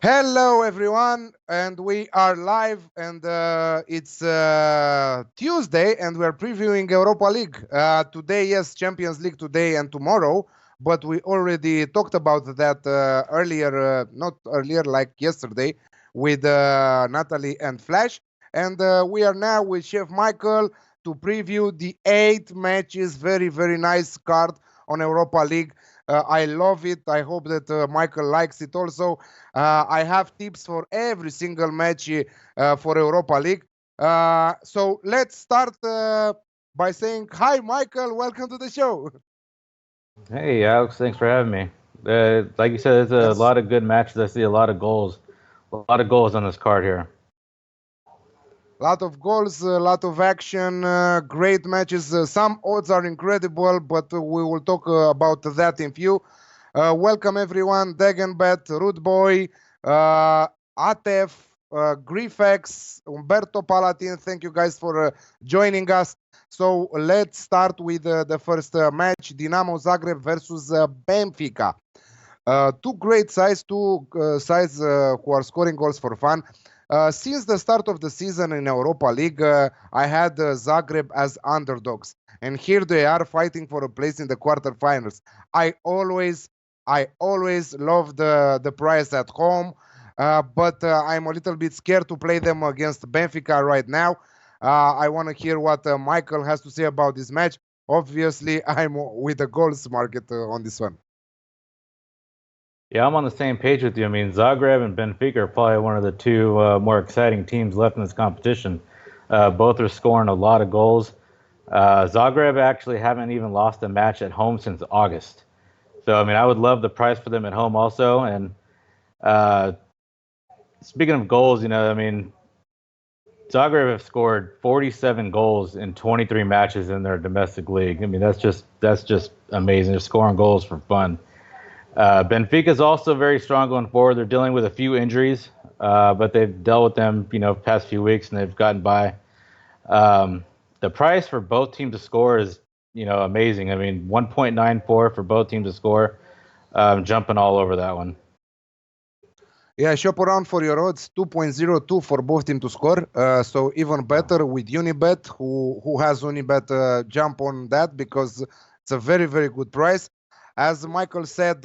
Hello, everyone, and we are live, and it's Tuesday, and we are previewing Europa League. Today, yes, Champions League today and tomorrow, but we already talked about that earlier, not earlier, like yesterday, with Natalie and Flash. And we are now with Chef Michael to preview the 8 matches. Very, very nice card on Europa League. I love it. I hope that Michael likes it also. I have tips for every single match for Europa League. So let's start by saying hi, Michael. Welcome to the show. Hey, Alex, thanks for having me. Like you said, there's a Yes, lot of good matches. I see a lot of goals on this card here. lot of goals, a lot of action, great matches. Some odds are incredible, but we will talk about that in few. Welcome everyone, Degenbet, Root Boy, Atef, Griefex, Umberto Palatin. Thank you guys for joining us. So let's start with the first match, Dinamo Zagreb versus Benfica. Two great sides, two sides who are scoring goals for fun. Since the start of the season in Europa League, I had Zagreb as underdogs, and here they are fighting for a place in the quarterfinals. I always, I always love the price at home, but I'm a little bit scared to play them against Benfica right now. I want to hear what Michael has to say about this match. Obviously, I'm with the goals market on this one. Yeah, I'm on the same page with you. I mean, Zagreb and Benfica are probably one of the two more exciting teams left in this competition. Both are scoring a lot of goals. Zagreb actually haven't even lost a match at home since August. So, I mean, I would love the price for them at home also. And uh, speaking of goals, I mean, Zagreb have scored 47 goals in 23 matches in their domestic league. I mean, that's just amazing. They're scoring goals for fun. Benfica is also very strong going forward. They're dealing with a few injuries, but they've dealt with them, past few weeks, and they've gotten by. The price for both teams to score is, amazing. I mean, 1.94 for both teams to score. Jumping all over that one. Yeah, shop around for your odds. 2.02 for both team to score. So even better with Unibet. Who has Unibet? Jump on that because it's a very very good price. As Michael said,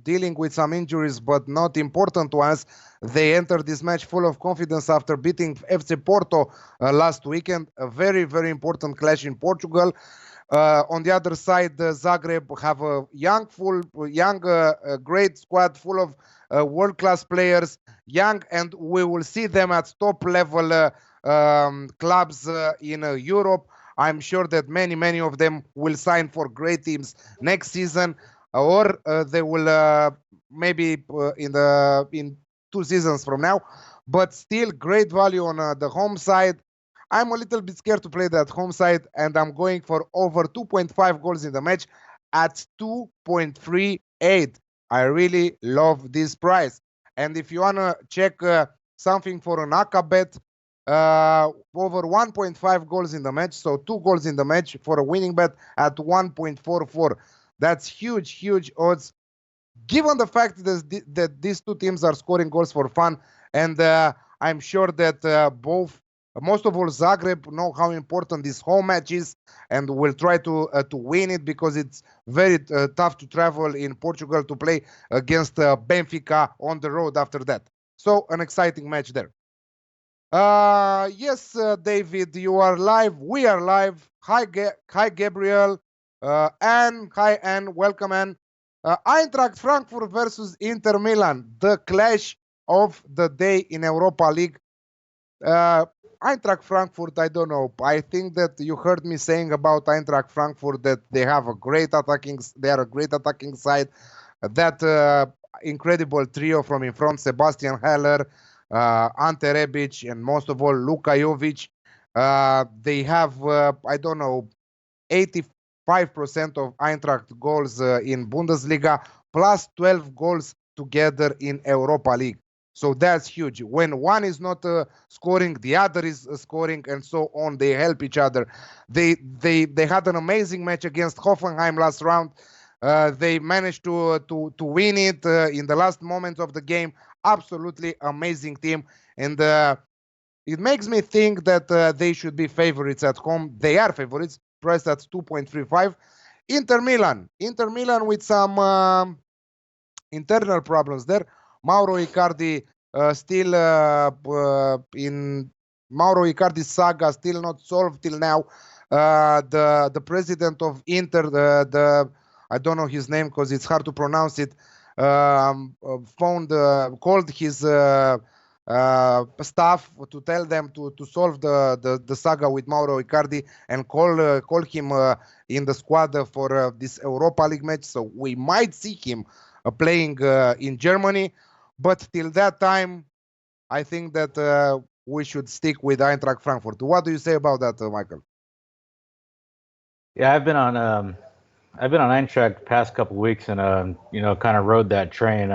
dealing with some injuries, but not important ones. They entered this match full of confidence after beating FC Porto last weekend. A very very important clash in Portugal. On the other side, Zagreb have a young, great squad full of world-class players, young, and we will see them at top-level clubs in Europe. I'm sure that many of them will sign for great teams next season, or they will maybe in 2 seasons from now. But still, great value on the home side. I'm a little bit scared to play that home side, and I'm going for over 2.5 goals in the match at 2.38. I really love this price. And if you want to check something for an Aka bet, over 1.5 goals in the match, so 2 goals in the match for a winning bet at 1.44. That's huge odds given the fact that these two teams are scoring goals for fun, and I'm sure that most of all, Zagreb know how important this home match is, and will try to win it because it's very tough to travel in Portugal to play against Benfica on the road after that. So an exciting match there. Yes, David, you are live. We are live. Hi, Gabriel. Anne, hi, Anne. Welcome, Anne. Eintracht Frankfurt versus Inter Milan, the clash of the day in Europa League. Uh, Eintracht Frankfurt, I don't know. I think that you heard me saying about Eintracht Frankfurt that they are a great attacking side. That incredible trio from in front, Sebastian Haller, Ante Rebic, and most of all, Luka Jovic. They have, I don't know, 85% of Eintracht goals in Bundesliga, plus 12 goals together in Europa League. So that's huge. When one is not scoring, the other is scoring, and so on. They help each other. They had an amazing match against Hoffenheim last round. They managed to win it in the last moments of the game. absolutely amazing team, and it makes me think that they should be favorites at home. They are favorites, priced at 2.35. Inter Milan with some internal problems there. Mauro Icardi still in Mauro Icardi's saga still not solved till now. The president of Inter, the I don't know his name because it's hard to pronounce it. Called his staff to tell them to solve the saga with Mauro Icardi and call him in the squad for this Europa League match. So we might see him playing in Germany, but till that time, I think that we should stick with Eintracht Frankfurt. What do you say about that, Michael? Yeah, I've been on Eintracht the past couple weeks and kind of rode that train.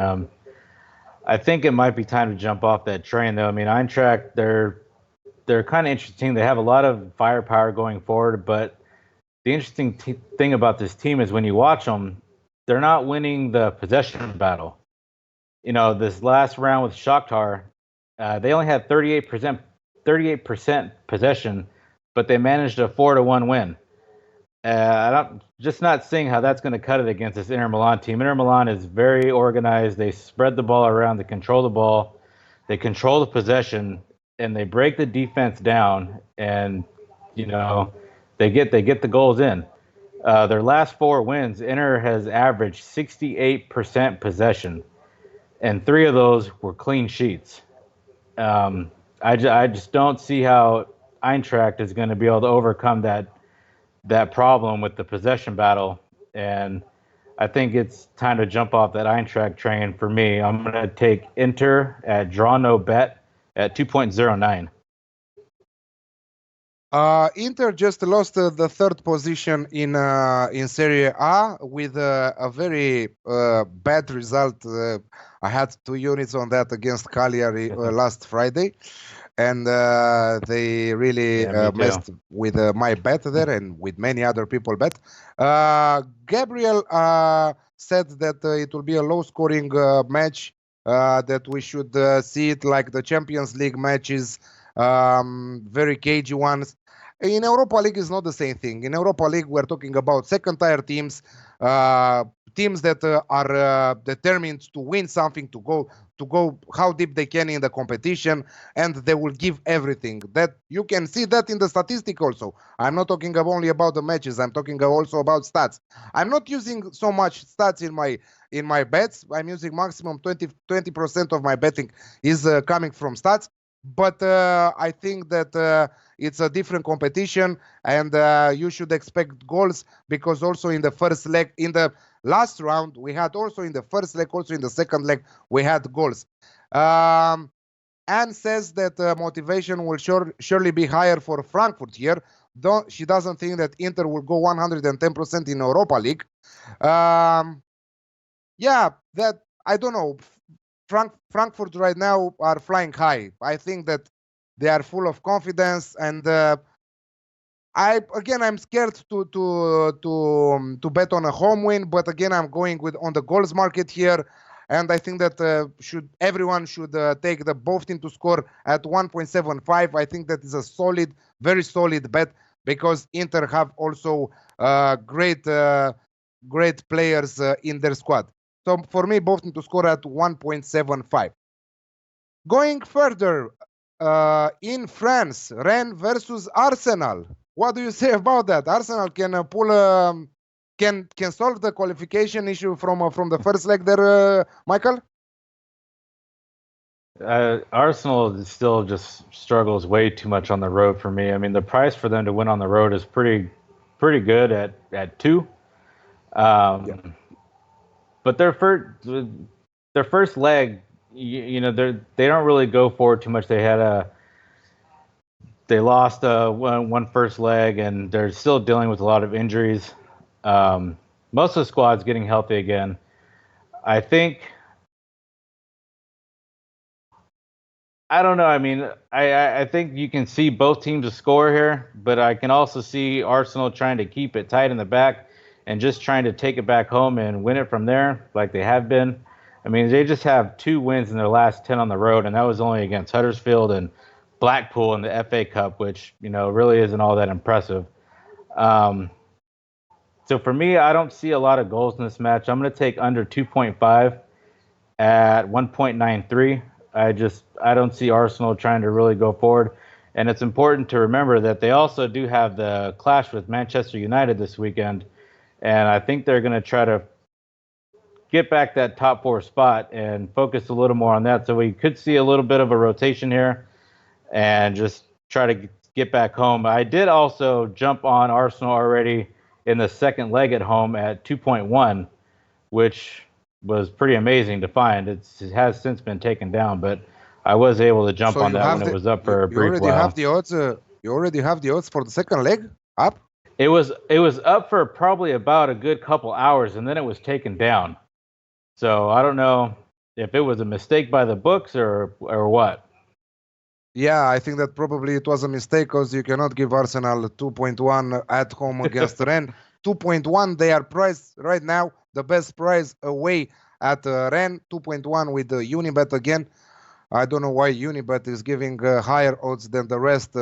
I think it might be time to jump off that train though. I mean, Eintracht, they're kind of interesting. They have a lot of firepower going forward, but the interesting thing about this team is when you watch them, they're not winning the possession battle. This last round with Shakhtar, they only had 38% possession, but they managed a 4-1 win. I'm just not seeing how that's going to cut it against this Inter Milan team. Inter Milan is very organized. They spread the ball around. They control the ball. They control the possession, and they break the defense down. And they get the goals in. Their last 4 wins, Inter has averaged 68% possession, and 3 of those were clean sheets. I just don't see how Eintracht is going to be able to overcome that problem with the possession battle, and I think it's time to jump off that Eintracht train for me. I'm going to take Inter at draw no bet at 2.09. Inter just lost the 3rd position in Serie A with a very bad result. I had 2 units on that against Cagliari last Friday, and they really messed with my bet there and with many other people bet. Gabriel said that it will be a low-scoring match, that we should see it like the Champions League matches, very cagey ones. In Europa League is not the same thing. In Europa League, we're talking about second-tier teams, teams that are determined to win something, to go how deep they can in the competition, and they will give everything. That you can see that in the statistic also. I'm not talking only about the matches. I'm talking also about stats. I'm not using so much stats in my bets. I'm using maximum 20% of my betting is coming from stats. But I think that it's a different competition, and you should expect goals, because also in the first leg, in the last round, we had also in the first leg, also in the second leg, we had goals. Anne says that motivation will surely be higher for Frankfurt here. Though she doesn't think that Inter will go 110% in Europa League. Yeah, that I don't know. Frankfurt right now are flying high. I think that they are full of confidence, and I'm scared to bet on a home win, but again I'm going on the goals market here, and I think that everyone should take the both team to score at 1.75. I think that is a solid, very solid bet, because Inter have also great players in their squad. So for me, both team to score at 1.75. Going further, in France, Rennes versus Arsenal. What do you say about that? Arsenal can can solve the qualification issue from the first leg there, Michael? Arsenal still just struggles way too much on the road for me. I mean, the price for them to win on the road is pretty good at 2. But their first leg, they don't really go forward too much. They lost one first leg, and they're still dealing with a lot of injuries. Most of the squad's getting healthy again. I don't know. I mean, I think you can see both teams to score here, but I can also see Arsenal trying to keep it tight in the back and just trying to take it back home and win it from there, like they have been. I I mean, they just have 2 wins in their last 10 on the road, and that was only against Huddersfield and Blackpool in the FA Cup, which, really isn't all that impressive. So for me, I don't see a lot of goals in this match. I'm going to take under 2.5 at 1.93. I don't see Arsenal trying to really go forward. And it's important to remember that they also do have the clash with Manchester United this weekend. And I think they're going to try to get back that top 4 spot and focus a little more on that. So we could see a little bit of a rotation here and just try to get back home. I did also jump on Arsenal already in the second leg at home at 2.1, which was pretty amazing to find. It has since been taken down, but I was able to jump on that when it was up for a brief while. Have the odds, you already have the odds for the second leg up? It was up for probably about a good couple hours, and then it was taken down. So I don't know if it was a mistake by the books or what. Yeah, I think that probably it was a mistake because you cannot give Arsenal 2.1 at home against Rennes. 2.1, they are priced right now, the best price away at Rennes, 2.1 with the Unibet again. I don't know why Unibet is giving higher odds than the rest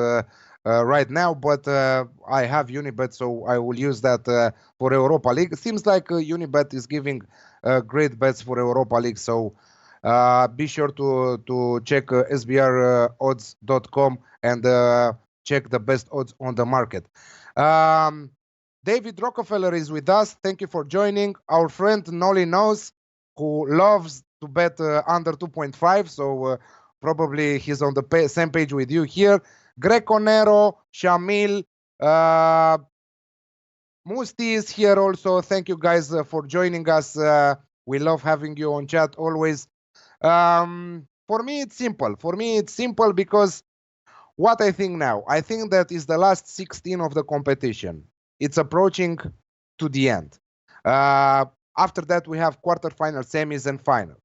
right now, but I have Unibet, so I will use that for Europa League. It seems like Unibet is giving great bets for Europa League, so be sure to check sbrodds.com and check the best odds on the market. David Rockefeller is with us. Thank you for joining. Our friend Nolly knows, who loves to bet under 2.5, so probably he's on the same page with you here. Greco Nero, Shamil, Musti is here also. Thank you guys for joining us. We love having you on chat always. For me, it's simple. Because what I think now, I think that is the last 16 of the competition. It's approaching to the end. After that, we have quarterfinal, semis, and final.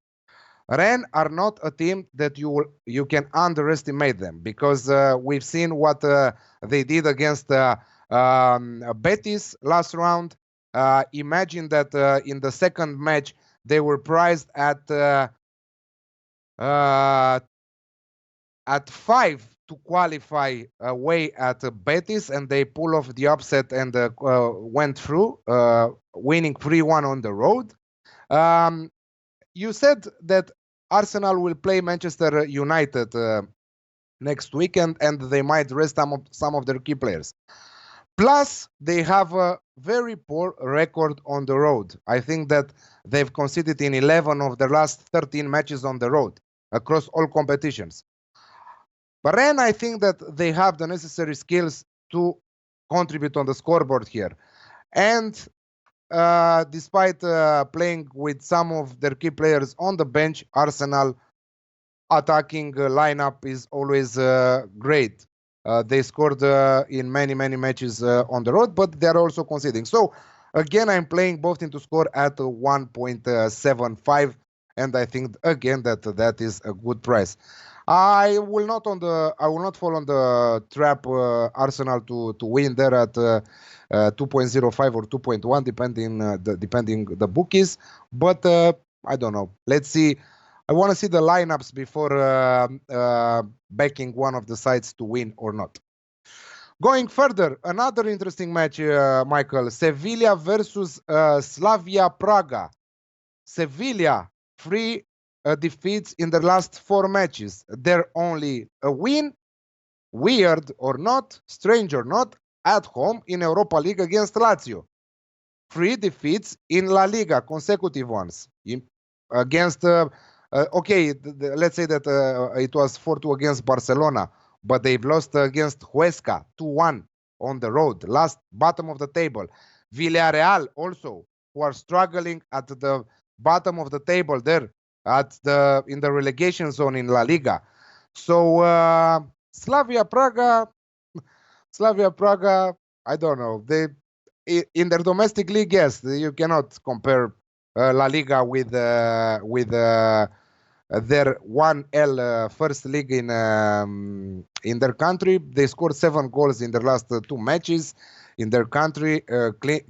Rennes are not a team that you can underestimate them, because we've seen what they did against Betis last round. Imagine that in the second match they were priced at 5 to qualify away at Betis, and they pull off the upset and went through, winning 3-1 on the road. You said that Arsenal will play Manchester United next weekend, and they might rest some of their key players. Plus, they have a very poor record on the road. I think that they've conceded in 11 of their last 13 matches on the road across all competitions. But then I think that they have the necessary skills to contribute on the scoreboard here. And despite playing with some of their key players on the bench, Arsenal attacking lineup is always great. They scored in many matches on the road, but they're also conceding. So again, I'm playing both teams to score at 1.75, and I think again that is a good price. I will not fall on the trap Arsenal to win there at 2.05 or 2.1, depending the bookies. But I don't know. Let's see. I want to see the lineups before backing one of the sides to win or not. Going further, another interesting match, Michael. Sevilla versus Slavia Praga. Sevilla, 3 defeats in the last 4 matches. They're only a win, weird or not, strange or not, at home in Europa League against Lazio. 3 defeats in La Liga, consecutive ones. Against, let's say that it was 4-2 against Barcelona, but they've lost against Huesca, 2-1 on the road, bottom of the table. Villarreal also, who are struggling at the bottom of the table there, in the relegation zone in La Liga. So Slavia Praga, I don't know. They in their domestic league, yes, you cannot compare La Liga with their 1L first league in their country. They scored 7 goals in their last 2 matches in their country,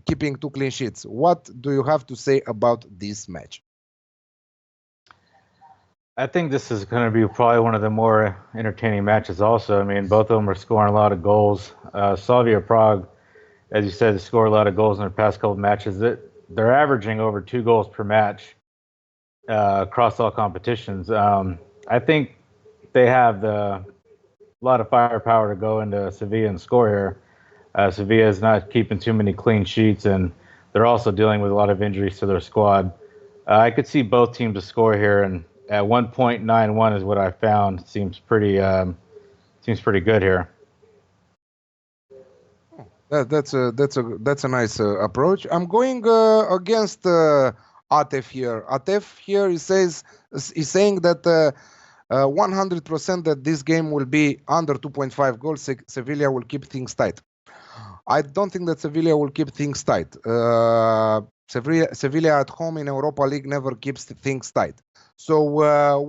keeping 2 clean sheets. What do you have to say about this match? I think this is going to be probably one of the more entertaining matches also. I mean, both of them are scoring a lot of goals. Slavia Prague, as you said, score a lot of goals in their past couple of matches. They're averaging over 2 goals per match across all competitions. I think they have a lot of firepower to go into Sevilla and score here. Sevilla is not keeping too many clean sheets, and they're also dealing with a lot of injuries to their squad. I could see both teams to score here, and at 1.91 is what I found. Seems pretty good here. That's a nice approach. I'm going against Atef here. Atef here is saying that 100% that this game will be under 2.5 goals. Sevilla will keep things tight. I don't think that Sevilla will keep things tight. Sevilla at home in Europa League never keeps things tight. So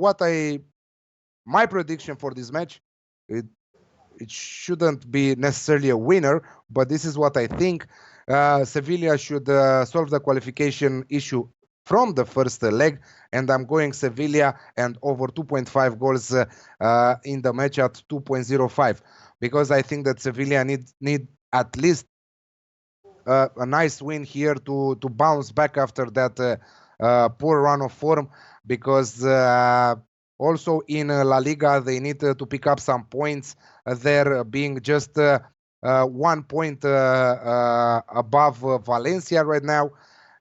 my prediction for this match, it shouldn't be necessarily a winner, but this is what I think. Sevilla should solve the qualification issue from the first leg, and I'm going Sevilla and over 2.5 goals in the match at 2.05, because I think that Sevilla need at least a nice win here to bounce back after that poor run of form, because also in La Liga they need to pick up some points. They're being just 1 point above Valencia right now,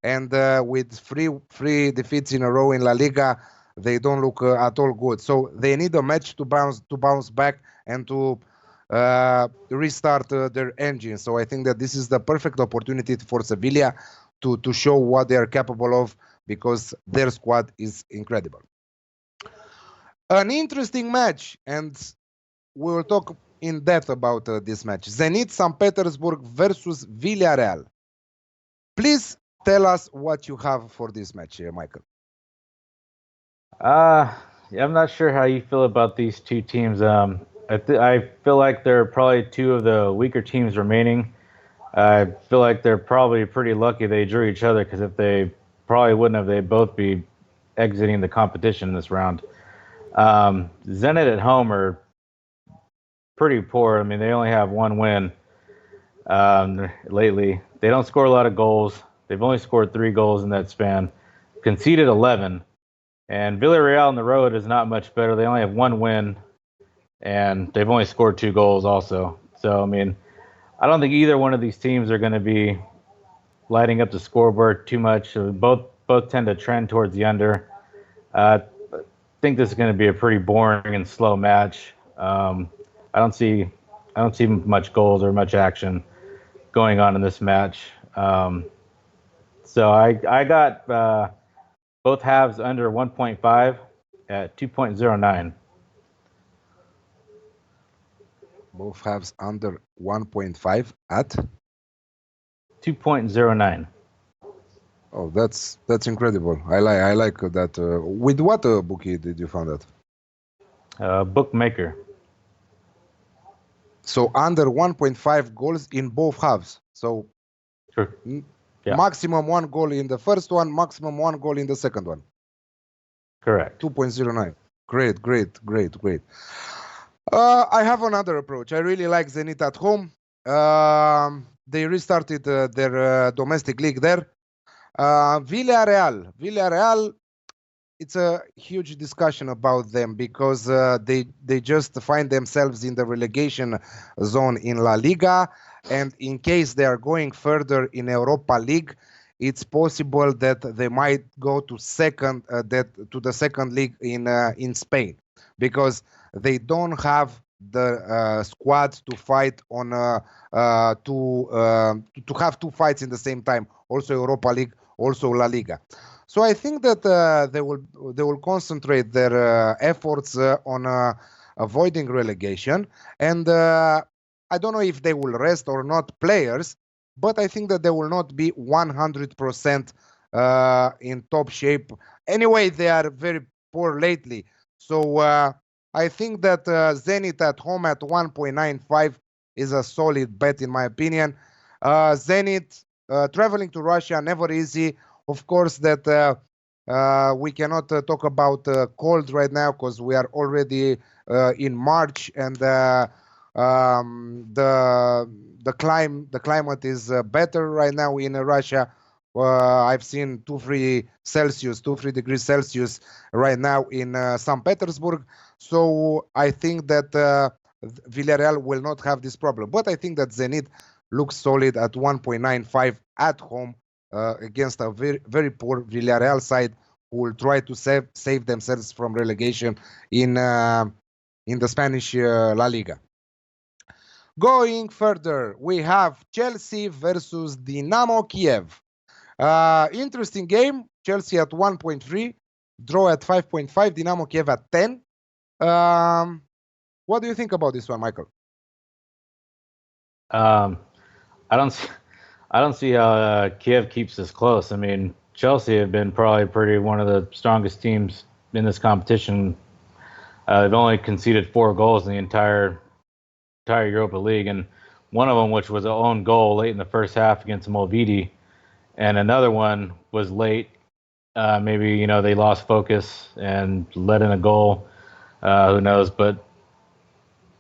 and with three defeats in a row in La Liga, they don't look at all good. So they need a match to bounce back and to restart their engine. So I think that this is the perfect opportunity for Sevilla to show what they are capable of, because their squad is incredible. An interesting match, and we will talk in depth about this match. Zenit St. Petersburg versus Villarreal. Please tell us what you have for this match, Michael. I'm not sure how you feel about these two teams. I feel like they're probably two of the weaker teams remaining. I feel like they're probably pretty lucky they drew each other, because if they probably wouldn't have, they'd both be exiting the competition this round. Zenit at home are pretty poor. I mean, they only have one win lately. They don't score a lot of goals. They've only scored 3 goals in that span, conceded 11. And Villarreal on the road is not much better. They only have 1 win, and they've only scored 2 goals also. So, I mean, I don't think either one of these teams are going to be lighting up the scoreboard too much. Both tend to trend towards the under. I think this is going to be a pretty boring and slow match. I don't see much goals or much action going on in this match. So I got both halves under 1.5 at 2.09. Both halves under 1.5 at 2.09. Oh, that's incredible. I like that. With what bookie did you find that? Bookmaker. So under 1.5 goals in both halves. So Sure. Yeah. Maximum 1 goal in the first one, maximum 1 goal in the second one. Correct. 2.09. Great. I have another approach. I really like Zenit at home. They restarted their domestic league there. Villarreal, it's a huge discussion about them, because they just find themselves in the relegation zone in La Liga, and in case they are going further in Europa League, it's possible that they might go to the second league in Spain, because they don't have the squad to fight on to have 2 fights in the same time, also Europa League, also La Liga. So I think that they will concentrate their efforts on avoiding relegation, and I don't know if they will rest or not players, but I think that they will not be 100% in top shape. Anyway, they are very poor lately, so I think that Zenit at home at 1.95 is a solid bet in my opinion. Zenit traveling to Russia, never easy. Of course, that We cannot talk about cold right now because we are already in March, and the climate is better right now in Russia. I've seen 2-3 degrees Celsius right now in St. Petersburg. So I think that Villarreal will not have this problem. But I think that Zenit looks solid at 1.95 at home against a very, very poor Villarreal side who will try to save themselves from relegation in the Spanish La Liga. Going further, we have Chelsea versus Dynamo Kiev. Interesting game. Chelsea at 1.3, draw at 5.5, Dynamo Kiev at 10. What do you think about this one, Michael? I don't see how Kiev keeps this close. I mean, Chelsea have been probably one of the strongest teams in this competition. They've only conceded 4 goals in the entire Europa League, and one of them, which was an own goal late in the first half against Molvidi, and another one was late. Maybe they lost focus and let in a goal. Who knows? But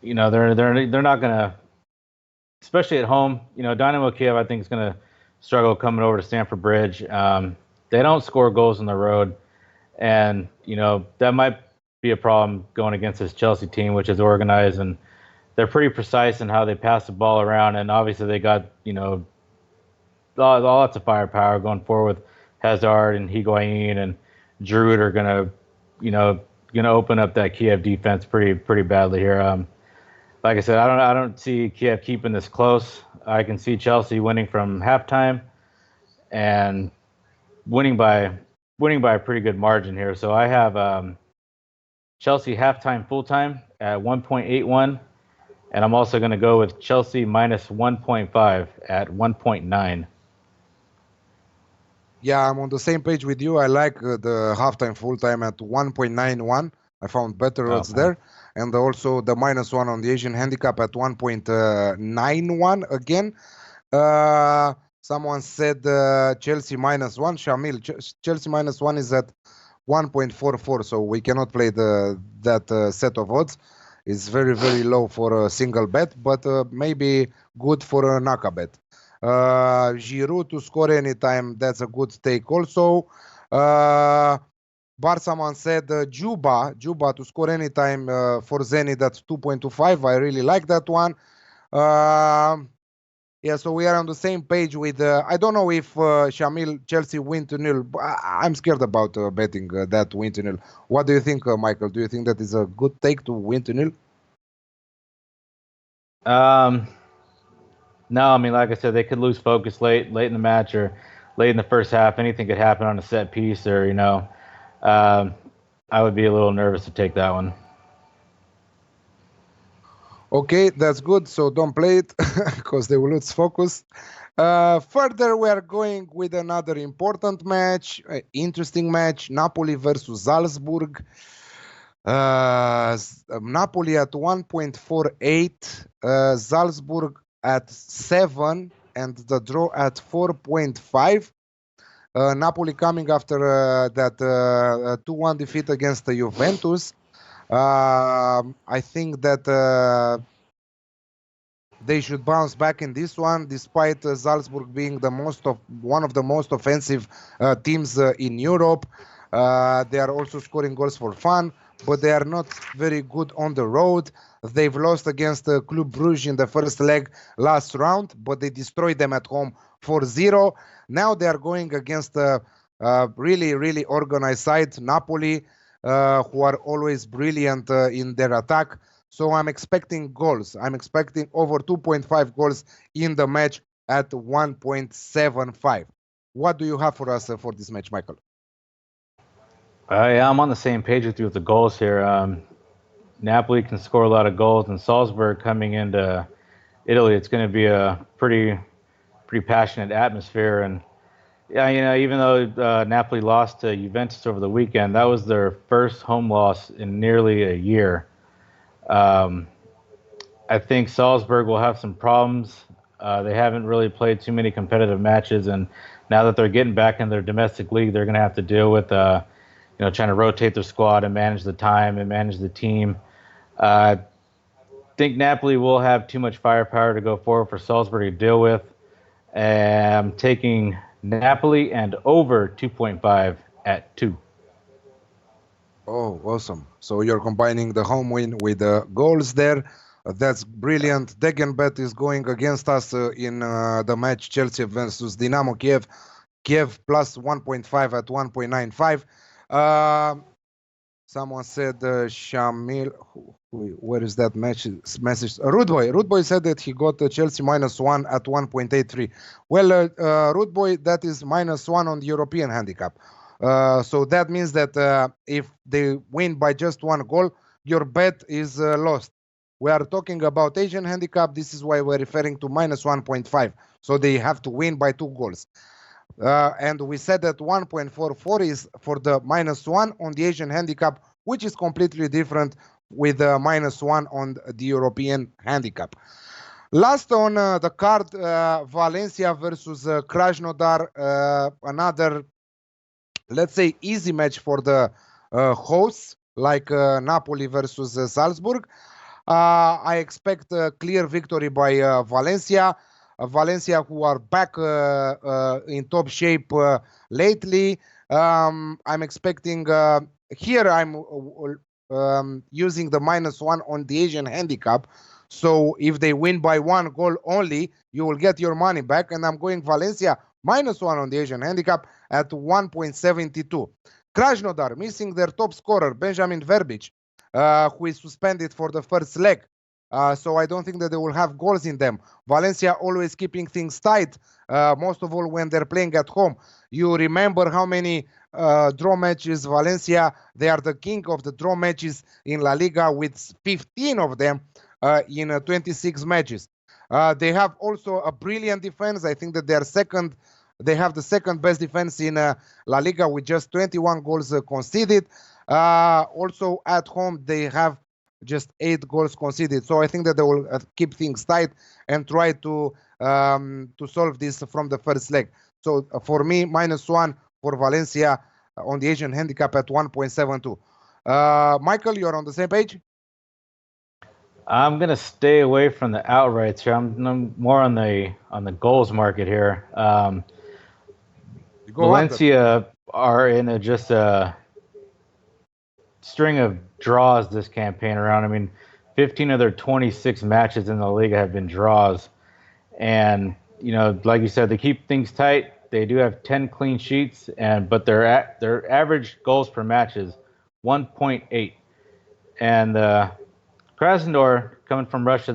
they're not gonna, especially at home. Dynamo Kiev I think is gonna struggle coming over to Stamford Bridge. They don't score goals on the road, and that might be a problem going against this Chelsea team, which is organized and they're pretty precise in how they pass the ball around. And obviously they got lots of firepower going forward with Hazard and Higuain and Giroud are gonna open up that Kiev defense pretty badly here. Like I said, I don't see Kiev keeping this close. I can see Chelsea winning from halftime and winning by a pretty good margin here. So I have Chelsea halftime full time at 1.81, and I'm also going to go with Chelsea minus 1.5 at 1.9. Yeah, I'm on the same page with you. I like the halftime full time at 1.91. I found better odds there. And also the -1 on the Asian handicap at 1.91 again. Someone said Chelsea -1. Shamil, Chelsea -1 is at 1.44, so we cannot play that set of odds. It's very, very low for a single bet, but maybe good for a Naka bet. Giroud to score anytime, that's a good take also. Barsaman said Juba to score anytime for Zenit, that's 2.25. I really like that one. Yeah, so we are on the same page with, I don't know if Shamil, Chelsea win to nil. I'm scared about betting that win to nil. What do you think, Michael? Do you think that is a good take to win to nil? No, I mean, like I said, they could lose focus late in the match or late in the first half. Anything could happen on a set piece or, I would be a little nervous to take that one. Okay, that's good. So don't play it because they will lose focus. Further, we are going with another important match, interesting match, Napoli versus Salzburg. Napoli at 1.48, Salzburg at 7, and the draw at 4.5. Napoli coming after that 2-1 defeat against the Juventus. I think that they should bounce back in this one, despite Salzburg being one of the most offensive teams in Europe. They are also scoring goals for fun, but they are not very good on the road. They've lost against Club Brugge in the first leg last round, but they destroyed them at home 4-0. Now they are going against a really, really organized side, Napoli, who are always brilliant in their attack. So I'm expecting goals. I'm expecting over 2.5 goals in the match at 1.75. What do you have for us for this match, Michael? Yeah, I'm on the same page with you with the goals here. Napoli can score a lot of goals, and Salzburg coming into Italy, it's going to be a pretty passionate atmosphere. And yeah, even though Napoli lost to Juventus over the weekend, that was their first home loss in nearly a year. I think Salzburg will have some problems They haven't really played too many competitive matches, and now that they're getting back in their domestic league, they're going to have to deal with trying to rotate their squad and manage the time and manage the team. I think Napoli will have too much firepower to go forward for Salzburg to deal with. I'm taking Napoli and over 2.5 at 2. Oh, awesome. So you're combining the home win with the goals there. That's brilliant. Degenbet is going against us in the match Chelsea versus Dynamo Kiev. Kiev plus 1.5 at 1.95. Someone said Shamil. Where is that message? Rudeboy said that he got Chelsea -1 at 1.83. Well, Rudeboy, that is -1 on the European handicap. So that means that if they win by just 1 goal, your bet is lost. We are talking about Asian handicap. This is why we're referring to -1.5. So they have to win by 2 goals. And we said that 1.44 is for the -1 on the Asian handicap, which is completely different with the -1 on the European handicap. Last on the card, Valencia versus Krasnodar, another, let's say, easy match for the hosts, like Napoli versus Salzburg. I expect a clear victory by Valencia. Valencia, who are back in top shape lately. I'm expecting here. I'm using the -1 on the Asian handicap. So if they win by 1 goal only, you will get your money back. And I'm going Valencia -1 on the Asian handicap at 1.72. Krasnodar missing their top scorer Benjamin Verbic, who is suspended for the first leg. So I don't think that they will have goals in them. Valencia always keeping things tight, most of all when they're playing at home. You remember how many draw matches Valencia, they are the king of the draw matches in La Liga with 15 of them in 26 matches. They have also a brilliant defense. I think that they have the second best defense in La Liga with just 21 goals conceded. Also at home, they have just 8 goals conceded. So I think that they will keep things tight and try to solve this from the first leg. So for me, -1 for Valencia on the Asian handicap at 1.72. Michael, you're on the same page? I'm gonna stay away from the outrights here. I'm more on the goals market here. Valencia are in just a string of draws this campaign around. I mean, 15 of their 26 matches in the league have been draws. And, like you said, they keep things tight. They do have 10 clean sheets, but their average goals per match is 1.8. And Krasnodar, coming from Russia,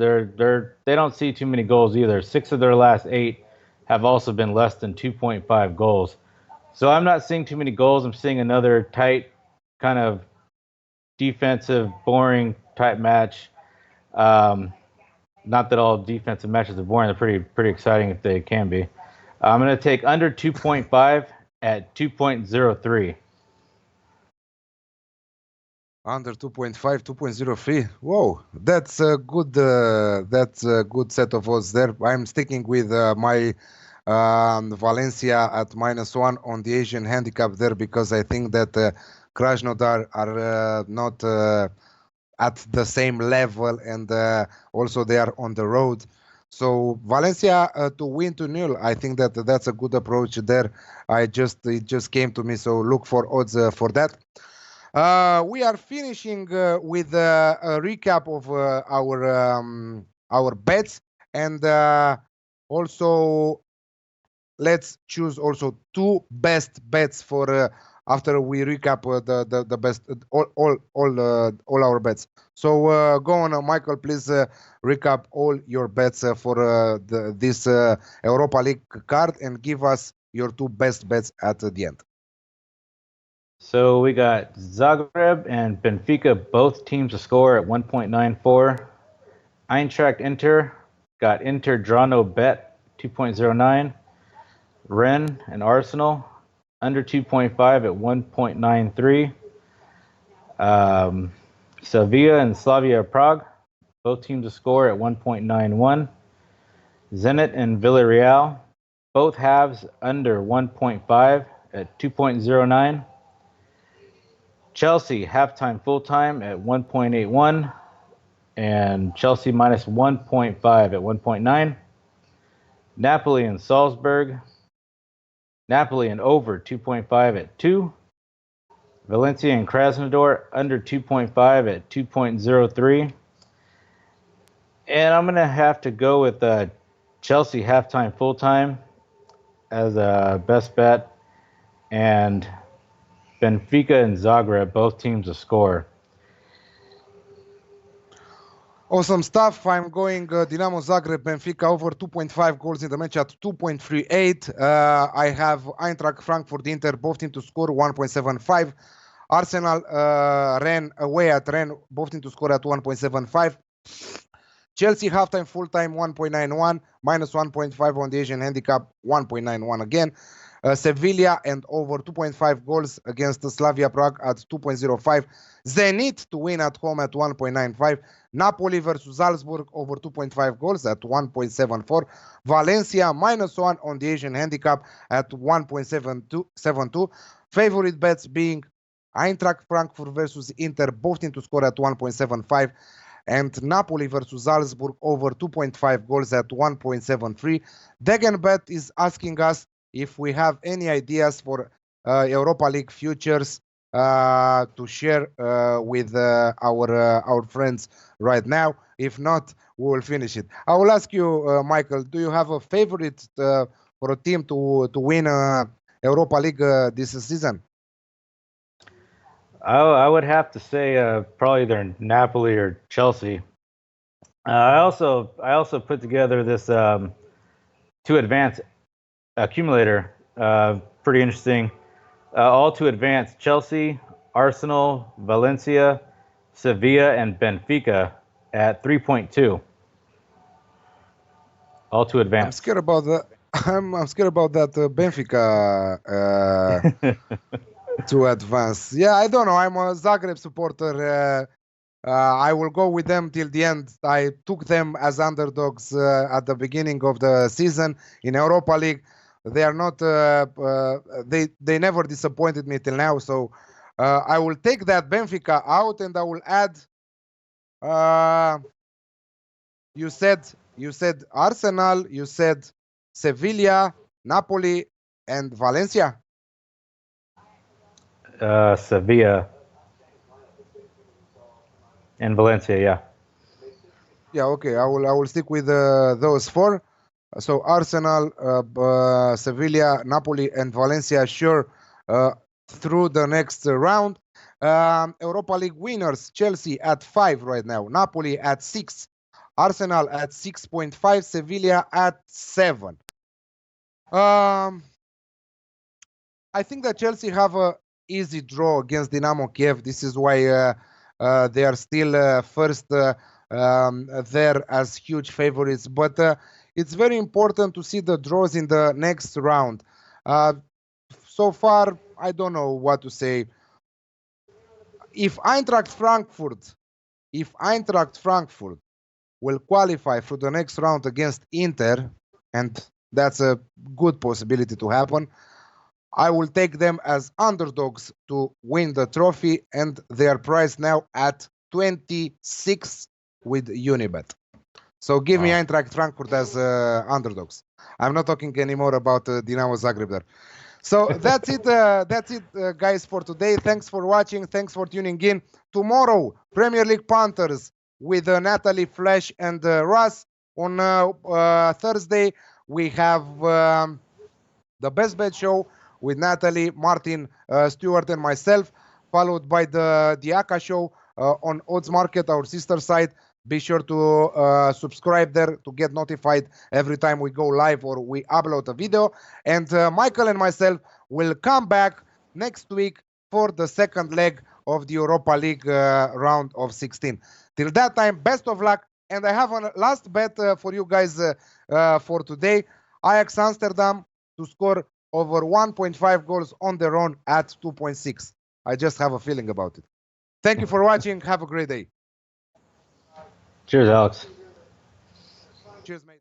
they don't see too many goals either. 6 of their last 8 have also been less than 2.5 goals. So I'm not seeing too many goals. I'm seeing another tight, kind of defensive, boring type match. Not that all defensive matches are boring. They're pretty exciting if they can be. I'm going to take under 2.5 at 2.03. Under 2.5, 2.03. Whoa, that's a good set of odds there. I'm sticking with my Valencia at -1 on the Asian handicap there, because I think that Krasnodar are not at the same level, and also they are on the road. So Valencia to win 2-0, I think that that's a good approach there. It just came to me, so look for odds for that. We are finishing with a recap of our bets, and also let's choose also 2 best bets for after we recap the best all our bets. So go on, Michael, please recap all your bets for this Europa League card and give us your 2 best bets at the end. So we got Zagreb and Benfica, both teams to score at 1.94. Eintracht Inter got Inter draw no bet 2.09. Rennes and Arsenal under 2.5 at 1.93. Sevilla and Slavia Prague, both teams to score at 1.91. Zenit and Villarreal, both halves under 1.5 at 2.09. Chelsea halftime full-time at 1.81, and Chelsea minus 1.5 at 1.9. Napoli and Salzburg, Napoli and over 2.5 at 2. Valencia and Krasnodar under 2.5 at 2.03. And I'm going to have to go with Chelsea halftime full-time as a best bet, and Benfica and Zagreb, both teams to score. Awesome stuff. I'm going Dinamo Zagreb, Benfica over 2.5 goals in the match at 2.38. I have Eintracht Frankfurt, Inter, both teams to score 1.75. Arsenal, Rennes away at Rennes, both teams to score at 1.75. Chelsea halftime full-time 1.91, minus 1.5 on the Asian handicap 1.91 again. Sevilla and over 2.5 goals against Slavia Prague at 2.05. Zenit to win at home at 1.95. Napoli versus Salzburg over 2.5 goals at 1.74. Valencia minus 1 on the Asian handicap at 1.72. Favorite bets being Eintracht Frankfurt versus Inter, both teams to score at 1.75. And Napoli versus Salzburg over 2.5 goals at 1.73. Degenbet is asking us if we have any ideas for Europa League futures to share with our friends right now. If not, we will finish it. I will ask you, Michael, do you have a favorite for a team to win Europa League this season? I would have to say probably either Napoli or Chelsea. I also put together this 2 advance accumulator. Pretty interesting. All to advance: Chelsea, Arsenal, Valencia, Sevilla, and Benfica at 3.2. All to advance. I'm scared about that. I'm scared about that Benfica to advance. Yeah, I don't know. I'm a Zagreb supporter. I will go with them till the end. I took them as underdogs at the beginning of the season in Europa League. They are not. They never disappointed me till now. So I will take that Benfica out, and I will add. You said Arsenal. You said Sevilla, Napoli, and Valencia. Sevilla and Valencia, yeah. Yeah, okay. I will stick with those 4. So Arsenal, Sevilla, Napoli, and Valencia sure through the next round. Europa League winners: Chelsea at 5 right now, Napoli at 6, Arsenal at 6.5, Sevilla at 7. I think that Chelsea have a easy draw against Dynamo Kiev. This is why they are still first there as huge favorites. But it's very important to see the draws in the next round. So far, I don't know what to say. If Eintracht Frankfurt will qualify for the next round against Inter, and that's a good possibility to happen, I will take them as underdogs to win the trophy, and they are priced now at 26 with Unibet. So give me Eintracht Frankfurt as underdogs. I'm not talking anymore about Dinamo Zagreb there. So that's it. Guys, for today. Thanks for watching. Thanks for tuning in. Tomorrow, Premier League Panthers with Natalie, Flash, and Russ. On Thursday, we have the Best Bet Show with Natalie, Martin, Stewart, and myself, followed by the Aka Show on Odds Market, our sister site. Be sure to subscribe there to get notified every time we go live or we upload a video. And Michael and myself will come back next week for the second leg of the Europa League round of 16. Till that time, best of luck. And I have a last bet for you guys for today. Ajax Amsterdam to score over 1.5 goals on their own at 2.6. I just have a feeling about it. Thank you for watching. Have a great day. Cheers, Alex. Cheers, mate.